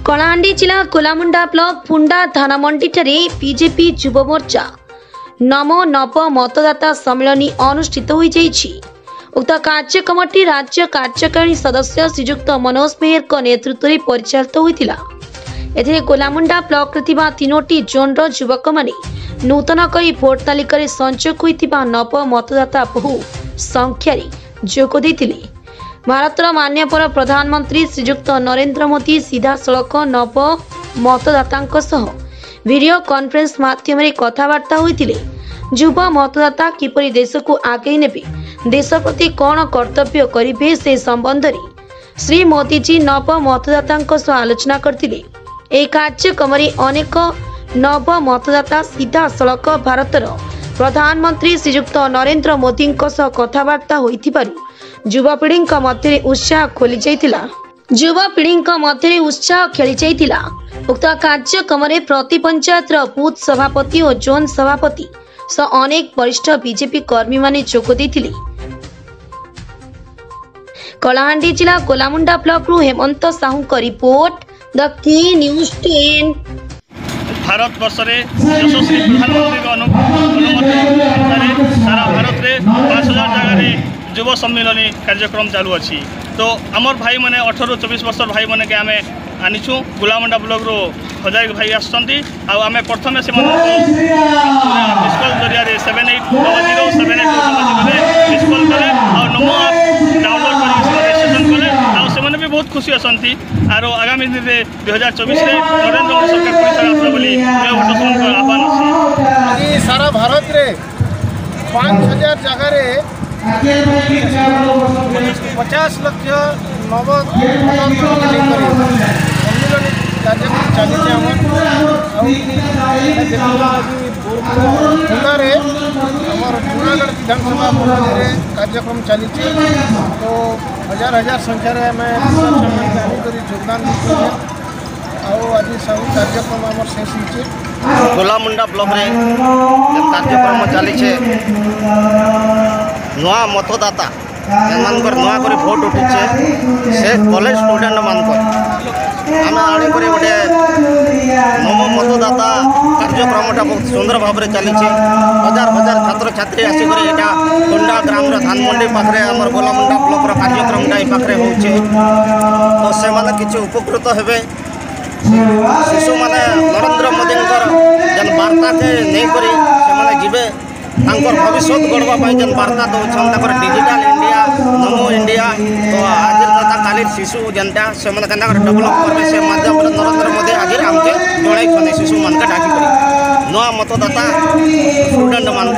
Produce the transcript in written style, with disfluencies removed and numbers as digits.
कलाहांडी जिला कोलामुंडा ब्लॉक फुंडा थाना मंडी बीजेपी युव मोर्चा नमो नव मतदाता सम्मेलन अनुष्ठित हो जाइछि। उक्त कार्यक्रमटी राज्य कार्यकारिणी सदस्य श्रीजुक्त मनोज मेहर नेतृत्व में परिचालित होइतिला। एथिरे कोलामुंडा ब्लॉक रे तीनोटी जोन युवक माने नूतन करी भोट तालिका संचय होइतिबा नव मतदाता बहु संख्यार जोग देथिले। भारतर माननीय प्रधानमंत्री श्रीजुक्त नरेंद्र मोदी सीधा सड़क नव मतदाता सह वीडियो कॉन्फ्रेंस माध्यम कथबार्ता होइतिले। युव मतदाता किपरि देश को आगे नेबे, देश प्रति कौन कर्तव्य करिवे से संबंध में श्री मोदी जी नव मतदाता सह आलोचना करथिले। एही कार्यक्रम अनेक नव मतदाता सीधा सड़क भारतर प्रधानमंत्री श्रीजुक्त नरेंद्र मोदी सह कथबार्ता होइथिबारु युवपीढ़ी मध्य उत्साह खोली जाइतिला। युवपीढ़ी मध्य उत्साह खेली जाइतिला। उक्त कार्यक्रम प्रति पंचायत बूथ सभापति और जोन सभापति सह अनेक वरिष्ठ बीजेपी कर्मी माने जोग देथिले। कलाहांडी जिला कोलामुंडा ब्लॉक रु हेमंत साहू का report, the key news 10। Bharat वर्ष में यशस्वी प्रधानमंत्री अनुमति सारा भारत में 5000 जगह युव सम्मेलन कार्यक्रम चालू अच्छी। तो आमर भाई मैंने 18 24 वर्ष भाई मैंने आम आनीचु गोलामुंडा ब्लॉक रो 1000 भाई आसुँच। आम प्रथम से मिस कल जरिया 780078 मिस कल कले और नमो आप डाउनलोड कर रजिस्ट्रेशन कले भी बहुत खुशी असंती। आरो आगामी दिन में 2024 नरेंद्र मोदी सरकार पुणी आह्वान अच्छी। सारा भारत रे 5000 जगह 50 लाख नव जूनागढ़ विधानसभा कार्यक्रम चली। तो हजार हजार संख्यार योगदान देते आज सब कार्यक्रम आम शेष हो। कोलामुंडा ब्लॉक रे कार्यक्रम चली नुआ मतदाता मानकर नुआ कर भोट उठीचे से कॉलेज स्टूडेंट मानकर आम आने गोटे नव मतदाता कार्यक्रमटा बहुत सुंदर भाव में चली। हजार हजार छात्र छात्री आसिक फुंडा ग्राम धानमंडी पाखे आम गोलामुंडा ब्लॉक कार्यक्रमटा ये पाखे होचे। तो से माने किसी उपकृत हेबे। शिशु माने नरेंद्र मोदी जेन वार्ता के नहीं करी से जीवे भविष्य गढ़वाई जेन वार्ता दौन डिजिटल इंडिया नमो इंडिया। तो आज तथा काली शिशु जेनटा से डेभलप करेंगे से माध्यम नरेंद्र मोदी आज आमके जड़ाई शिशु मान डाकी नुआ मतदाता स्टूडेंट मान।